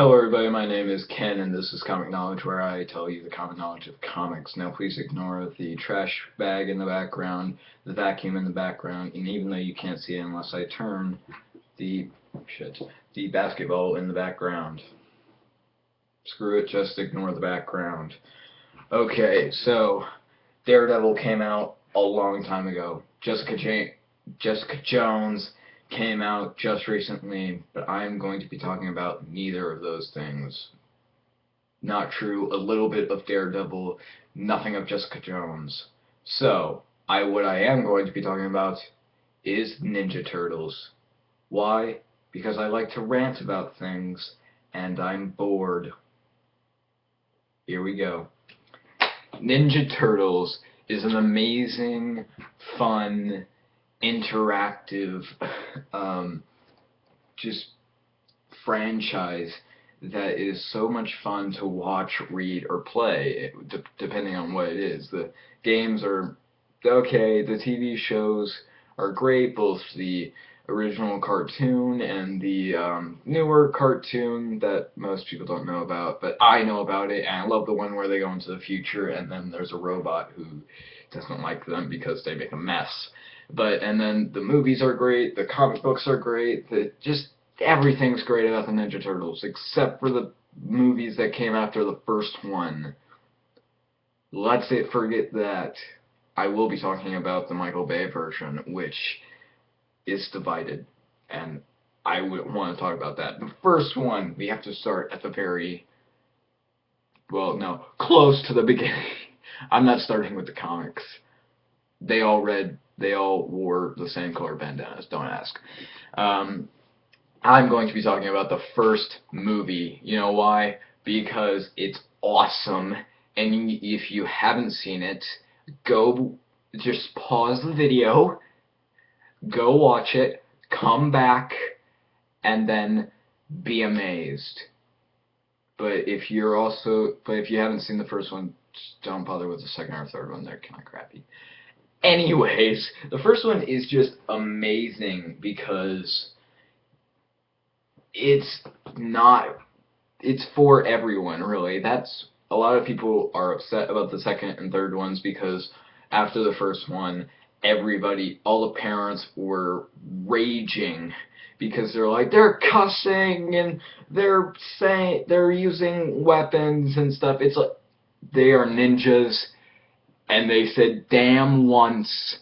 Hello everybody, my name is Ken and this is Comic Knowledge, where I tell you the common knowledge of comics. Now please ignore the trash bag in the background, the vacuum in the background, and even though you can't see it unless I turn the the basketball in the background. Screw it, just ignore the background. Okay, so Daredevil came out a long time ago. Jessica Jones came out just recently, but I'm going to be talking about neither of those things. Not true. A little bit of Daredevil, nothing of Jessica Jones. So, what I am going to be talking about is Ninja Turtles. Why? Because I like to rant about things, and I'm bored. Here we go. Ninja Turtles is an amazing, fun, interactive, just franchise that is so much fun to watch, read, or play, depending on what it is. The games are okay, the TV shows are great, both the original cartoon and the newer cartoon that most people don't know about, but I know about it, and I love the one where they go into the future and then there's a robot who doesn't like them because they make a mess. And then the movies are great, the comic books are great, just everything's great about the Ninja Turtles, except for the movies that came after the first one. Let's forget that. I will be talking about the Michael Bay version, which is divided, and I would want to talk about that. The first one, we have to start at the close to the beginning. I'm not starting with the comics. They all wore the same color bandanas, don't ask. I'm going to be talking about the first movie. You know why? Because it's awesome, and if you haven't seen it, just pause the video, go watch it, come back, and then be amazed. But if you haven't seen the first one, just don't bother with the second or third one. They're kind of crappy. Anyways, the first one is just amazing because it's for everyone, really. A lot of people are upset about the second and third ones because after the first one, all the parents were raging because they're cussing and they're using weapons and stuff. It's like they are ninjas and they said damn once.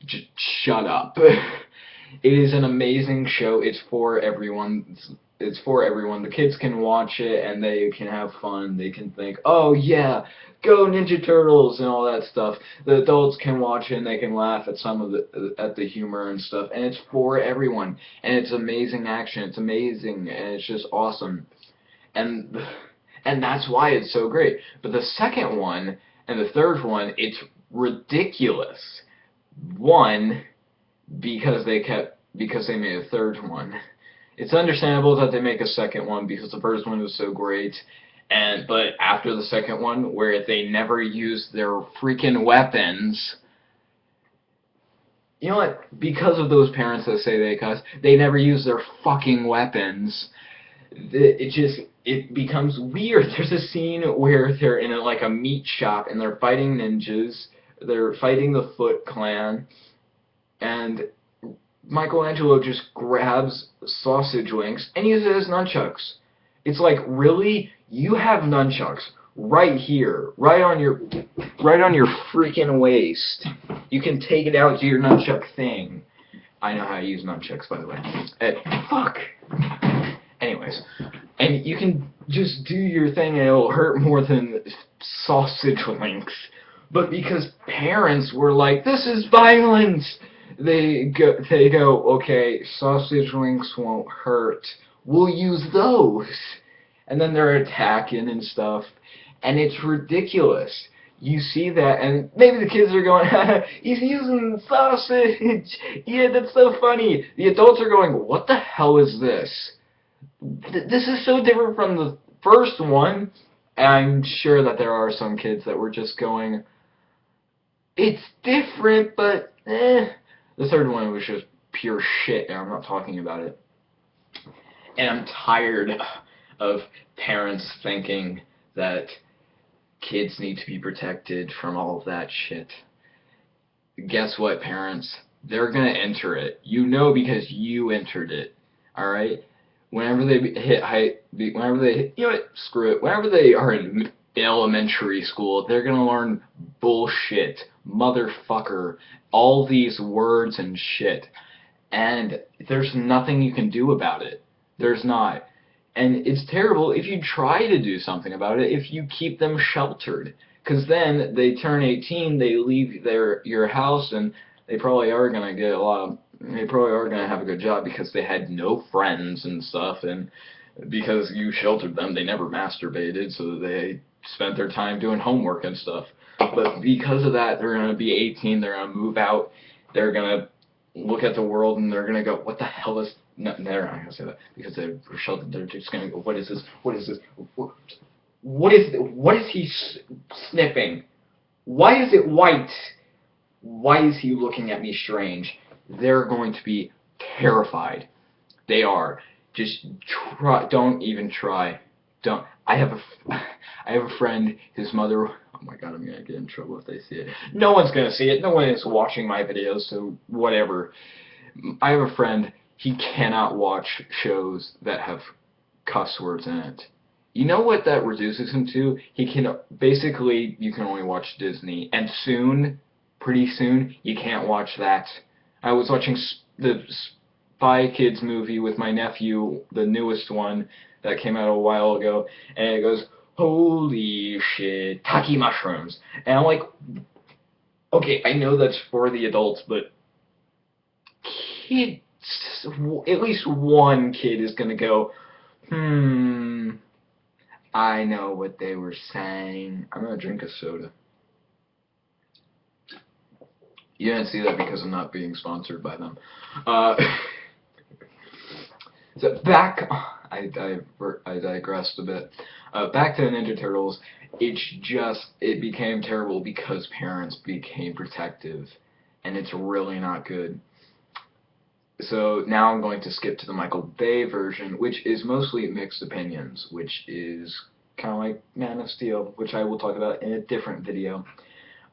Just shut up. It is an amazing show. It's for everyone. The kids can watch it and they can have fun. They can think, oh yeah, go Ninja Turtles and all that stuff. The adults can watch it and they can laugh at at the humor and stuff. And it's for everyone. And it's amazing action. It's amazing and it's just awesome. And that's why it's so great. But the second one and the third one, it's ridiculous. One, because they made a third one. It's understandable that they make a second one because the first one was so great, but after the second one, where they never used their freaking weapons, you know what? Because of those parents that say they cuss, they never use their fucking weapons. It becomes weird. There's a scene where they're in a meat shop and they're fighting ninjas. They're fighting the Foot Clan, and Michelangelo just grabs sausage links and uses it as nunchucks. It's like, really? You have nunchucks right here, right on your freaking waist. You can take it out to your nunchuck thing. I know how to use nunchucks, by the way. Fuck. Anyways, and you can just do your thing and it'll hurt more than sausage links. But because parents were like, this is violence, they go, okay, sausage links won't hurt. We'll use those. And then they're attacking and stuff. And it's ridiculous. You see that, and maybe the kids are going, he's using sausage. Yeah, that's so funny. The adults are going, what the hell is this? This is so different from the first one. And I'm sure that there are some kids that were just going, it's different, but eh. The third one was just pure shit, and I'm not talking about it. And I'm tired of parents thinking that kids need to be protected from all of that shit. Guess what, parents? They're gonna enter it. You know, because you entered it. Alright? Whenever they hit whenever they, you know what, screw it. Whenever they are in elementary school, they're gonna learn bullshit, motherfucker, all these words and shit. And there's nothing you can do about it. There's not. And it's terrible if you try to do something about it, if you keep them sheltered. Because then they turn 18, they leave your house, and they probably are going to get they probably are going to have a good job because they had no friends and stuff, and because you sheltered them, they never masturbated, so they spent their time doing homework and stuff. But because of that, they're going to be 18, they're going to move out, they're going to look at the world, and they're going to go, what the hell is... No, they're not going to say that, because they're sheltered. They're just going to go, what is this? What is this? What is he sniffing? Why is it white? Why is he looking at me strange? They're going to be terrified. They are. Just try. Don't even try. Don't. I have a friend. His mother. Oh my God, I'm gonna get in trouble if they see it. No one's gonna see it. No one is watching my videos, so whatever. I have a friend. He cannot watch shows that have cuss words in it. You know what that reduces him to? He can basically, you can only watch Disney, and soon, pretty soon, you can't watch that. I was watching the Spy Kids movie with my nephew, the newest one that came out a while ago, and it goes, holy shit, taki mushrooms. And I'm like, okay, I know that's for the adults, but kids, at least one kid is gonna go, I know what they were saying. I'm gonna drink a soda. You didn't see that because I'm not being sponsored by them. So back, I digressed a bit. Back to the Ninja Turtles. It became terrible because parents became protective, and it's really not good. So now I'm going to skip to the Michael Bay version, which is mostly mixed opinions, which is kind of like Man of Steel, which I will talk about in a different video.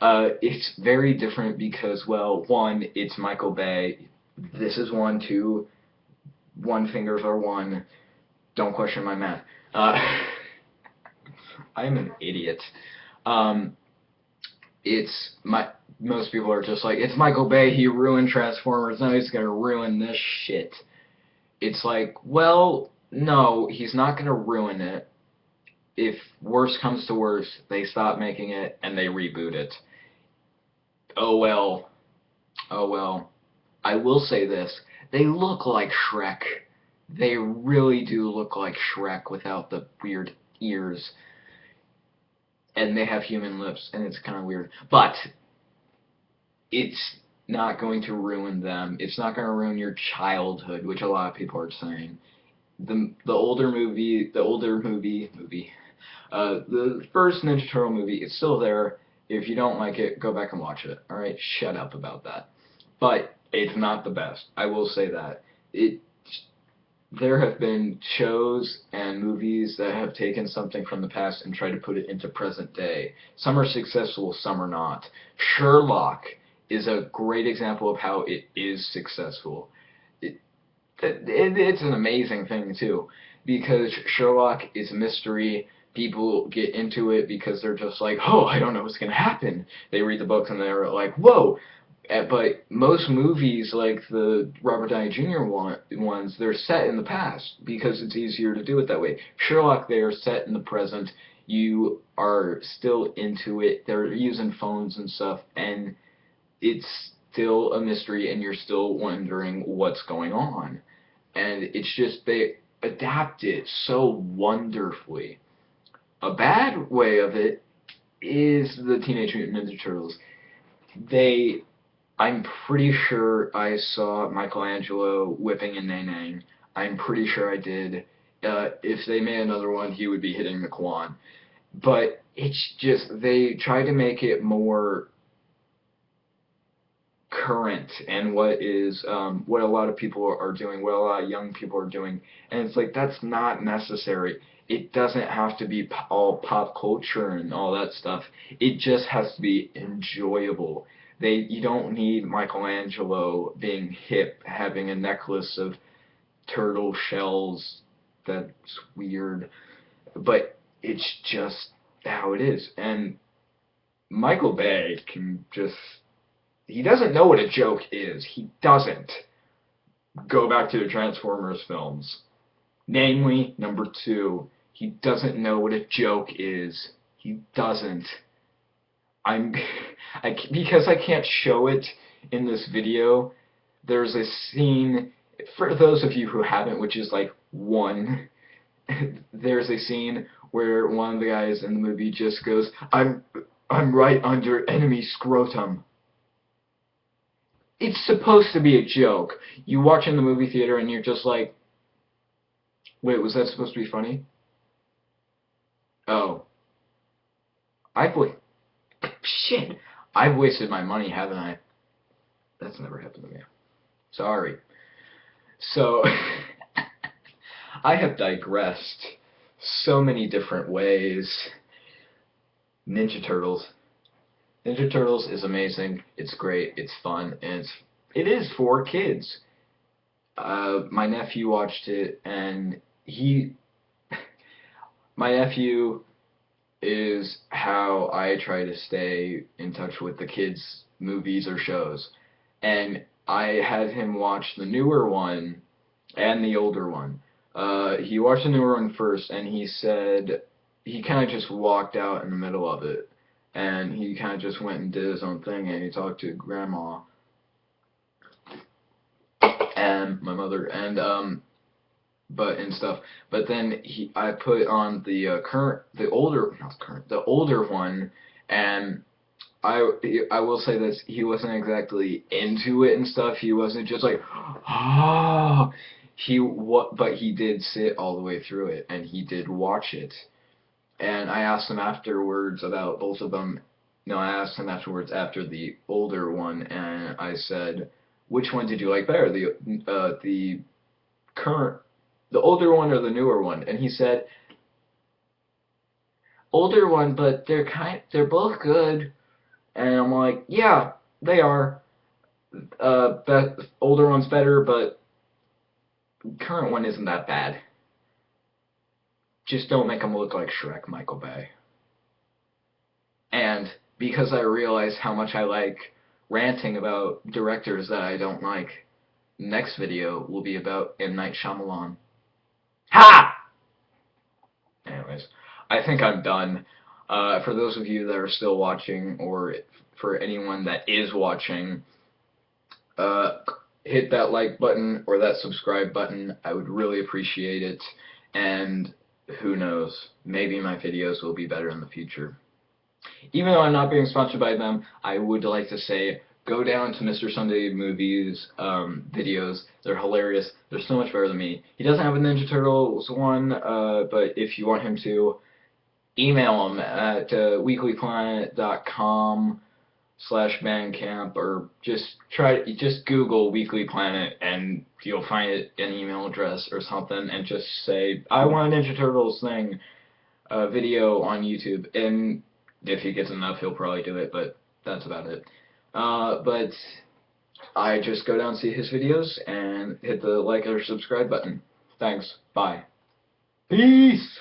It's very different because, well, one, it's Michael Bay. This is 1, 2, 1 fingers are 1. Don't question my math. I'm an idiot. Most people are just like, it's Michael Bay, he ruined Transformers, now he's gonna ruin this shit. It's like, well, no, he's not gonna ruin it. If worse comes to worse, they stop making it and they reboot it. Oh well. Oh well. I will say this, they look like Shrek. They really do look like Shrek without the weird ears. And they have human lips, and it's kind of weird. But it's not going to ruin them. It's not going to ruin your childhood, which a lot of people are saying. The first Ninja Turtle movie, it's still there. If you don't like it, go back and watch it. Alright, shut up about that. But it's not the best. I will say that. There have been shows and movies that have taken something from the past and tried to put it into present day. Some are successful, some are not. Sherlock is a great example of how it is successful. It's an amazing thing, too, because Sherlock is a mystery. People get into it because they're just like, oh, I don't know what's going to happen. They read the books and they're like, whoa. But most movies, like the Robert Downey Jr. ones, they're set in the past because it's easier to do it that way. Sherlock, they are set in the present. You are still into it. They're using phones and stuff, and it's still a mystery, and you're still wondering what's going on. And it's just, they adapt it so wonderfully. A bad way of it is the Teenage Mutant Ninja Turtles. I'm pretty sure I saw Michelangelo whipping and nay-naying. I'm pretty sure I did. If they made another one, he would be hitting the Quan. But it's just, they try to make it more current and what is what a lot of people are doing, what a lot of young people are doing, and it's like that's not necessary. It doesn't have to be all pop culture and all that stuff. It just has to be enjoyable. You don't need Michelangelo being hip, having a necklace of turtle shells. That's weird, but it's just how it is. And Michael Bay can just, he doesn't know what a joke is. He doesn't. Go back to the Transformers films. Namely, number 2, he doesn't know what a joke is. He doesn't. Because I can't show it in this video, there's a scene, for those of you who haven't, which is like one, there's a scene where one of the guys in the movie just goes, I'm right under enemy scrotum. It's supposed to be a joke. You watch in the movie theater and you're just like, wait, was that supposed to be funny? Oh. Shit. I've wasted my money, haven't I? That's never happened to me. Sorry. So, I have digressed so many different ways. Ninja Turtles. Ninja Turtles is amazing. It's great. It's fun, and it is for kids. My nephew watched it, and my nephew is how I try to stay in touch with the kids' movies or shows. And I had him watch the newer one and the older one. He watched the newer one first, and he said he kind of just walked out in the middle of it. And he kind of just went and did his own thing, and he talked to Grandma and my mother and stuff. But then I put on the older one, and I will say this: he wasn't exactly into it and stuff. He wasn't just like, ah. But he did sit all the way through it, and he did watch it. And I asked him afterwards about both of them. No, I asked him afterwards after the older one, and I said, which one did you like better, the older one or the newer one? And he said, older one, but they're both good. And I'm like, yeah, they are. Older one's better, but current one isn't that bad. Just don't make them look like Shrek, Michael Bay. And because I realize how much I like ranting about directors that I don't like, next video will be about M. Night Shyamalan. Ha! Anyways, I think I'm done. For those of you that are still watching, or for anyone that is watching, hit that like button or that subscribe button. I would really appreciate it. And who knows, maybe my videos will be better in the future. Even though I'm not being sponsored by them, I would like to say, go down to Mr. Sunday Movies videos. They're hilarious. They're so much better than me. He doesn't have a Ninja Turtles one, but if you want him to, email him at weeklyplanet.com/bandcamp, or just Google Weekly Planet and you'll find an email address or something, and just say, I want a Ninja Turtles thing, video on YouTube, and if he gets enough, he'll probably do it, but that's about it. But I just go down and see his videos and hit the like or subscribe button. Thanks. Bye. Peace!